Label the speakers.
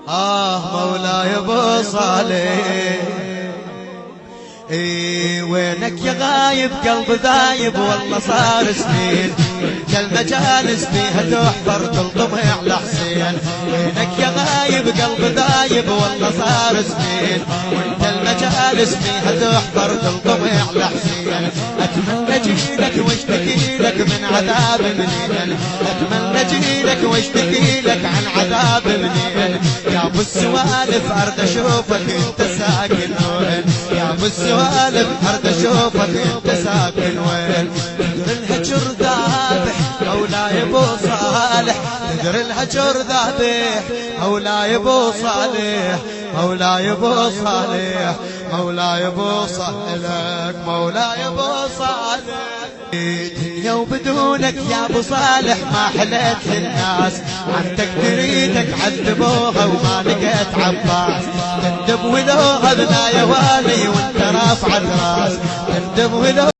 Speaker 1: مولاي ابو صالح وينك يا غايب قلب ذايب والله صار سنين كالمجالس فيها تحفر تلطمي على حسين وينك يا غايب قلب ذايب والله صار سنين وانت المجالس فيها تحفر تلطمي على حسين اتمنى جيلك واشتكي لك من عذاب منين اتمنى جيلك واشتكي لك عن عذاب منين يا ابو السوالف ارد اشوفك انت ساكن وين يا ابو السوالف ارد اشوفك انت ساكن وين تدري الهجر ذابح مولاي ابو صالح تدري الهجر ذابح مولاي ابو صالح مولاي ابو صالح مولاي ابو صالح مولاي ابو صالح دنيا وبدونك يا ابو صالح ما حلت للناس عندك تريدك عذبوها وما لقيت عباس تندب ولو غبنا يا والي وانت رافع الراس تندب ولو